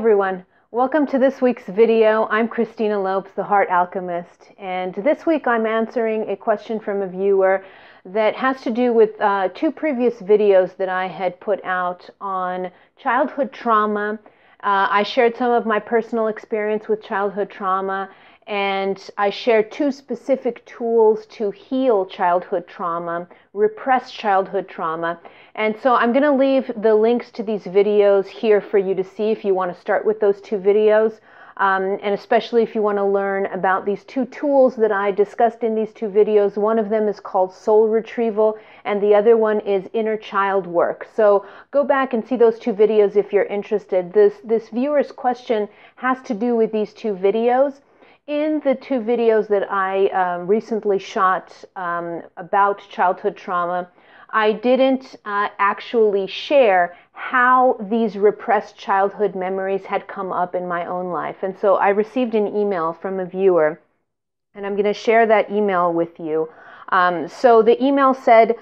everyone. Welcome to this week's video. I'm Christina Lopes, the Heart Alchemist, and this week I'm answering a question from a viewer that has to do with two previous videos that I had put out on childhood trauma. I shared some of my personal experience with childhood trauma, and I shared two specific tools to heal childhood trauma, repressed childhood trauma. And so I'm going to leave the links to these videos here for you to see if you want to start with those two videos, and especially if you want to learn about these two tools that I discussed in these two videos. One of them is called soul retrieval, and the other one is inner child work. So go back and see those two videos if you're interested. This viewer's question has to do with these two videos. In the two videos that I recently shot about childhood trauma, I didn't actually share how these repressed childhood memories had come up in my own life. And so I received an email from a viewer, and I'm going to share that email with you. So the email said,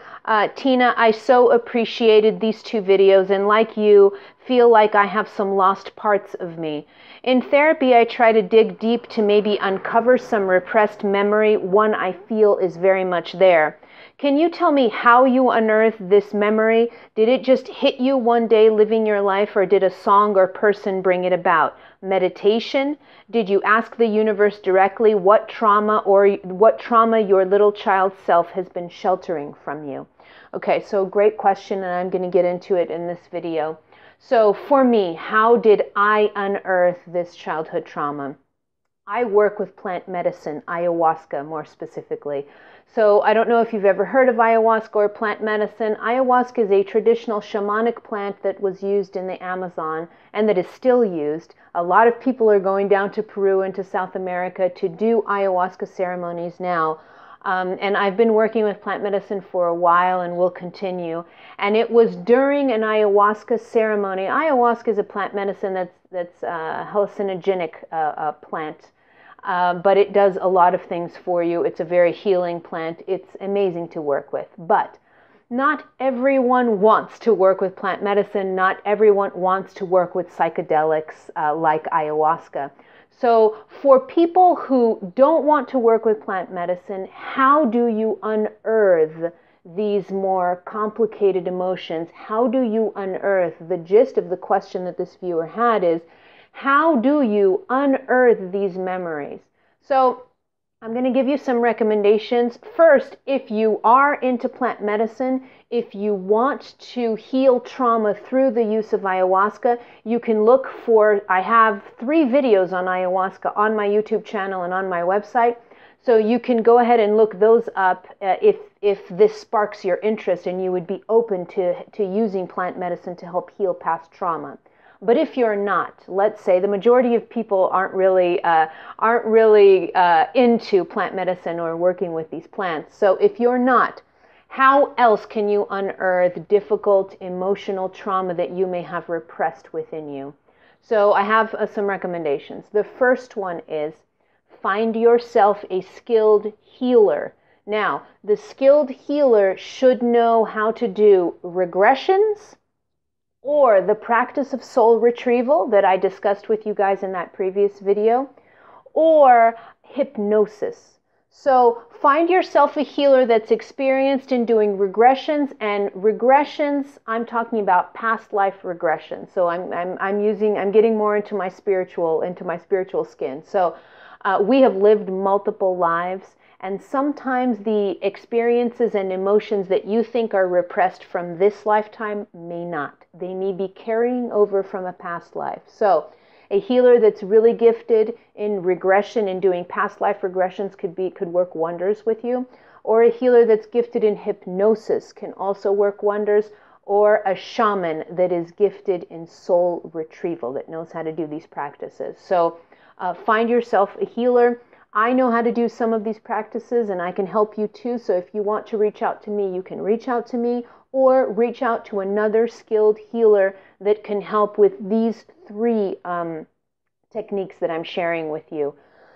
Tina, I so appreciated these two videos, and like you, feel like I have some lost parts of me. In therapy, I try to dig deep to maybe uncover some repressed memory, one I feel is very much there. Can you tell me how you unearthed this memory? Did it just hit you one day living your life, or did a song or person bring it about? Meditation? Did you ask the universe directly what trauma your little child self has been sheltering from you? Okay, so great question, and I'm going to get into it in this video. So for me, how did I unearth this childhood trauma? I work with plant medicine, ayahuasca more specifically. So I don't know if you've ever heard of ayahuasca or plant medicine. Ayahuasca is a traditional shamanic plant that was used in the Amazon and that is still used. A lot of people are going down to Peru and to South America to do ayahuasca ceremonies now. And I've been working with plant medicine for a while and will continue. And it was during an ayahuasca ceremony. Ayahuasca is a plant medicine that's a hallucinogenic plant. But it does a lot of things for you. It's a very healing plant. It's amazing to work with. But not everyone wants to work with plant medicine. Not everyone wants to work with psychedelics like ayahuasca. So for people who don't want to work with plant medicine, how do you unearth these more complicated emotions? How do you unearth? The gist of the question that this viewer had is, how do you unearth these memories? So I'm going to give you some recommendations. First, if you are into plant medicine, if you want to heal trauma through the use of ayahuasca, you can look for, I have 3 videos on ayahuasca on my YouTube channel and on my website. So you can go ahead and look those up if this sparks your interest and you would be open to using plant medicine to help heal past trauma. But if you're not, let's say the majority of people aren't really into plant medicine or working with these plants. So if you're not, how else can you unearth difficult emotional trauma that you may have repressed within you? So I have some recommendations. The first one is find yourself a skilled healer. Now, the skilled healer should know how to do regressions, or the practice of soul retrieval that I discussed with you guys in that previous video, or hypnosis. So find yourself a healer that's experienced in doing regressions, and regressions, I'm talking about past life regression. So I'm getting more into my spiritual skin. So we have lived multiple lives. And sometimes the experiences and emotions that you think are repressed from this lifetime may not. They may be carrying over from a past life. So a healer that's really gifted in regression and doing past life regressions could work wonders with you. Or a healer that's gifted in hypnosis can also work wonders. Or a shaman that is gifted in soul retrieval that knows how to do these practices. So find yourself a healer. I know how to do some of these practices, and I can help you too. So if you want to reach out to me, you can reach out to me, or reach out to another skilled healer that can help with these 3 techniques that I'm sharing with you.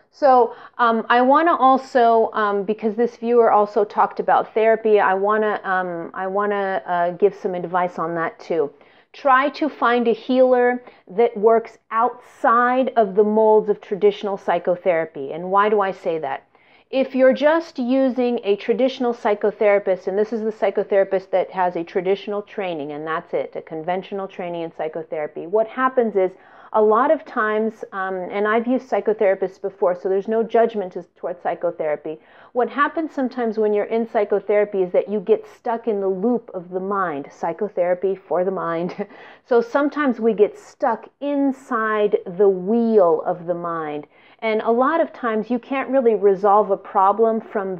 So I want to also, because this viewer also talked about therapy, I want to give some advice on that too. Try to find a healer that works outside of the molds of traditional psychotherapy. And why do I say that? If you're just using a traditional psychotherapist, and this is the psychotherapist that has a traditional training, and that's it, a conventional training in psychotherapy, what happens is a lot of times, and I've used psychotherapists before, so there's no judgment towards psychotherapy. What happens sometimes when you're in psychotherapy is that you get stuck in the loop of the mind, psychotherapy for the mind. So sometimes we get stuck inside the wheel of the mind. And a lot of times you can't really resolve a problem from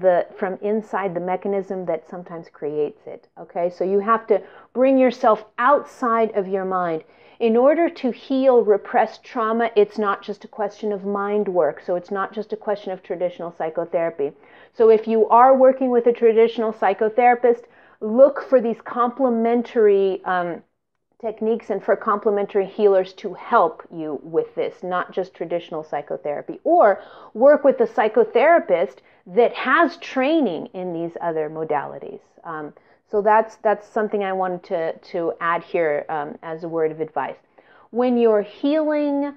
inside the mechanism that sometimes creates it. Okay, so you have to bring yourself outside of your mind. In order to heal repressed trauma, it's not just a question of mind work. So it's not just a question of traditional psychotherapy. So if you are working with a traditional psychotherapist, look for these complementary techniques and for complementary healers to help you with this, not just traditional psychotherapy. Or work with a psychotherapist that has training in these other modalities. So that's something I wanted to add here as a word of advice. When you're healing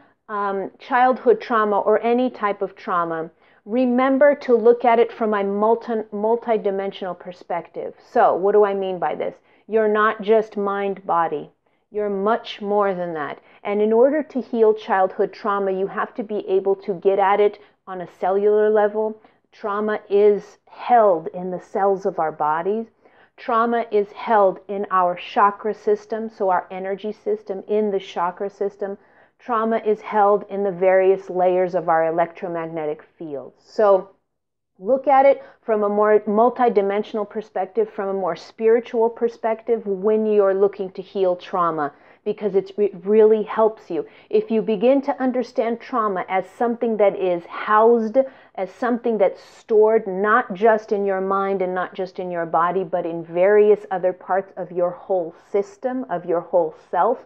childhood trauma or any type of trauma, remember to look at it from a multi-dimensional perspective. So what do I mean by this? You're not just mind-body. You're much more than that. And in order to heal childhood trauma, you have to be able to get at it on a cellular level. Trauma is held in the cells of our bodies. Trauma is held in our chakra system, so our energy system in the chakra system. Trauma is held in the various layers of our electromagnetic fields. So look at it from a more multidimensional perspective, from a more spiritual perspective when you're looking to heal trauma, because it really helps you. If you begin to understand trauma as something that is housed, as something that's stored not just in your mind and not just in your body, but in various other parts of your whole system, of your whole self,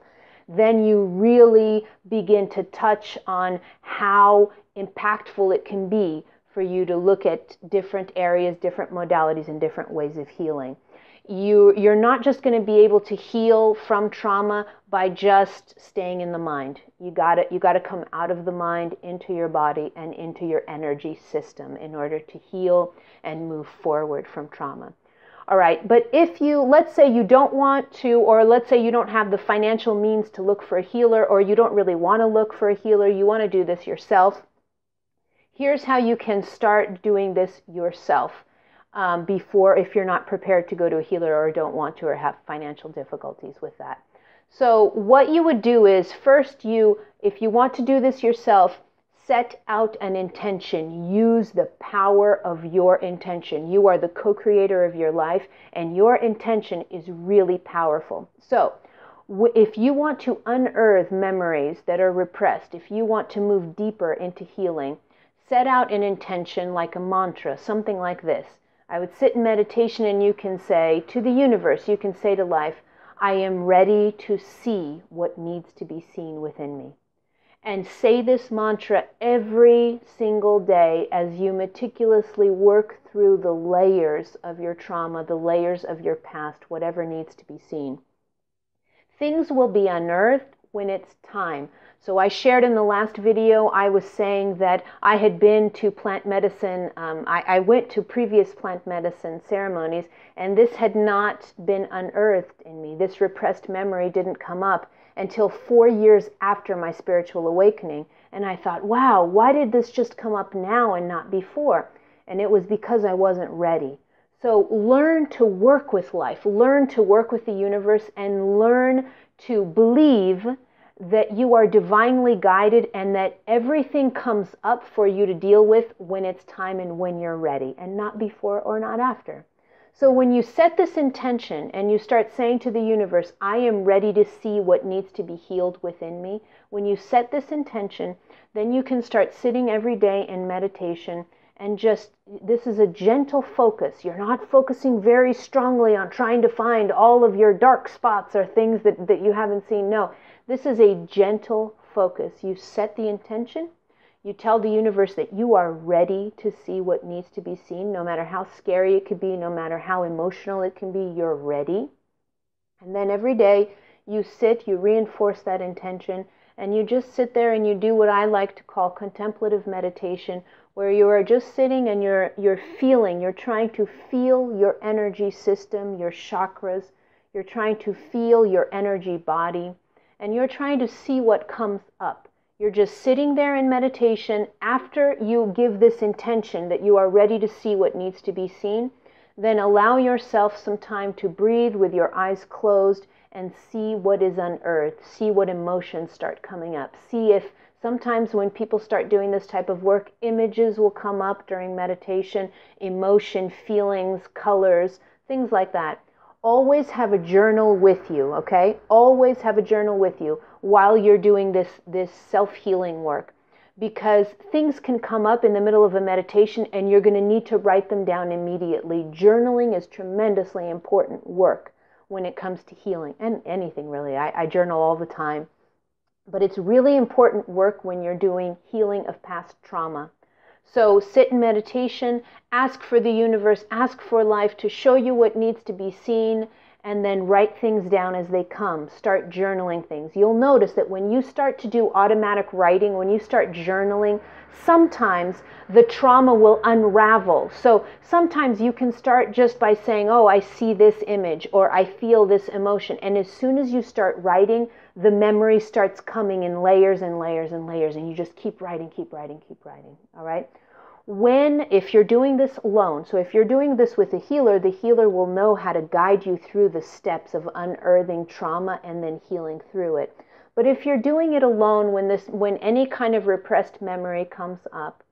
then you really begin to touch on how impactful it can be for you to look at different areas, different modalities, and different ways of healing. You're not just going to be able to heal from trauma by just staying in the mind. You got to come out of the mind into your body and into your energy system in order to heal and move forward from trauma. All right, but if let's say you don't want to, or let's say you don't have the financial means to look for a healer, or you don't really want to look for a healer, you want to do this yourself, here's how you can start doing this yourself. Before, if you're not prepared to go to a healer or don't want to or have financial difficulties with that. So what you would do is first if you want to do this yourself, set out an intention. Use the power of your intention. You are the co-creator of your life, and your intention is really powerful. So if you want to unearth memories that are repressed, if you want to move deeper into healing, set out an intention like a mantra, something like this. I would sit in meditation and you can say to the universe, you can say to life, I am ready to see what needs to be seen within me. And say this mantra every single day as you meticulously work through the layers of your trauma, the layers of your past, whatever needs to be seen. Things will be unearthed when it's time. So I shared in the last video, I was saying that I had been to plant medicine, I went to previous plant medicine ceremonies, and this had not been unearthed in me. This repressed memory didn't come up until 4 years after my spiritual awakening. And I thought, wow, why did this just come up now and not before? And it was because I wasn't ready. So learn to work with life, learn to work with the universe, and learn to believe that you are divinely guided and that everything comes up for you to deal with when it's time and when you're ready, and not before or not after. So when you set this intention and you start saying to the universe, I am ready to see what needs to be healed within me, when you set this intention, then you can start sitting every day in meditation and this is a gentle focus. You're not focusing very strongly on trying to find all of your dark spots or things that you haven't seen. No, this is a gentle focus. You set the intention. You tell the universe that you are ready to see what needs to be seen, no matter how scary it could be, no matter how emotional it can be, you're ready. And then every day you sit, you reinforce that intention, and you just sit there and you do what I like to call contemplative meditation, where you are just sitting and you're feeling, you're trying to feel your energy system, your chakras, you're trying to feel your energy body, and you're trying to see what comes up. You're just sitting there in meditation. After you give this intention that you are ready to see what needs to be seen, then allow yourself some time to breathe with your eyes closed and see what is unearthed, see what emotions start coming up. See if sometimes when people start doing this type of work, images will come up during meditation, emotion, feelings, colors, things like that. Always have a journal with you, okay? Always have a journal with you while you're doing this self-healing work, because things can come up in the middle of a meditation and you're going to need to write them down immediately. Journaling is tremendously important work when it comes to healing, and anything really. I journal all the time. But it's really important work when you're doing healing of past trauma. So sit in meditation, ask for the universe, ask for life to show you what needs to be seen, and then write things down as they come. Start journaling things. You'll notice that when you start to do automatic writing, when you start journaling, sometimes the trauma will unravel. So sometimes you can start just by saying, oh, I see this image, or I feel this emotion. And as soon as you start writing, the memory starts coming in layers and layers and layers, and you just keep writing, keep writing, keep writing, all right? If you're doing this alone, so if you're doing this with a healer, the healer will know how to guide you through the steps of unearthing trauma and then healing through it. But if you're doing it alone, when any kind of repressed memory comes up,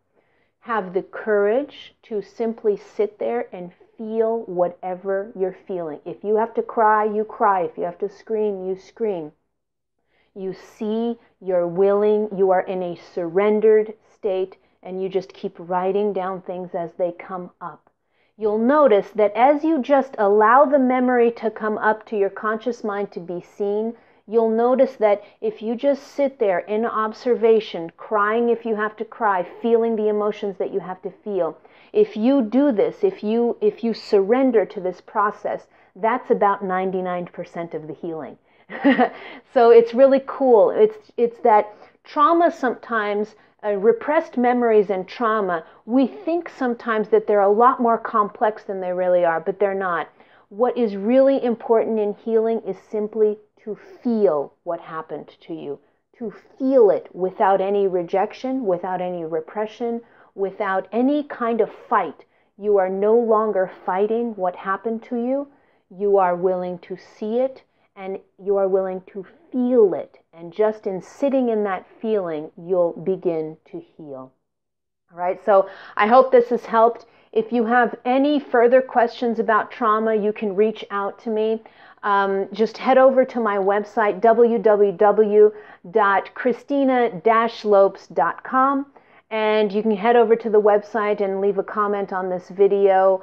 have the courage to simply sit there and feel whatever you're feeling. If you have to cry, you cry. If you have to scream, you scream. You see, you're willing, you are in a surrendered state, and you just keep writing down things as they come up. You'll notice that as you just allow the memory to come up to your conscious mind to be seen, you'll notice that if you just sit there in observation, crying if you have to cry, feeling the emotions that you have to feel, if you do this, if you surrender to this process, that's about 99% of the healing. So it's really cool. It's that trauma sometimes, repressed memories and trauma, we think sometimes that they're a lot more complex than they really are, but they're not. What is really important in healing is simply to feel what happened to you, to feel it without any rejection, without any repression, without any kind of fight. You are no longer fighting what happened to you. You are willing to see it, and you are willing to feel it. And just in sitting in that feeling, you'll begin to heal. All right, so I hope this has helped. If you have any further questions about trauma, you can reach out to me. Just head over to my website, www.christina-lopes.com. And you can head over to the website and leave a comment on this video.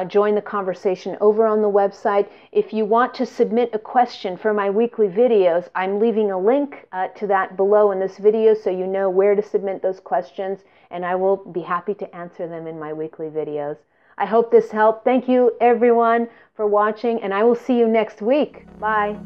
Join the conversation over on the website. If you want to submit a question for my weekly videos, I'm leaving a link to that below in this video so you know where to submit those questions, and I will be happy to answer them in my weekly videos. I hope this helped. Thank you, everyone, for watching, and I will see you next week. Bye.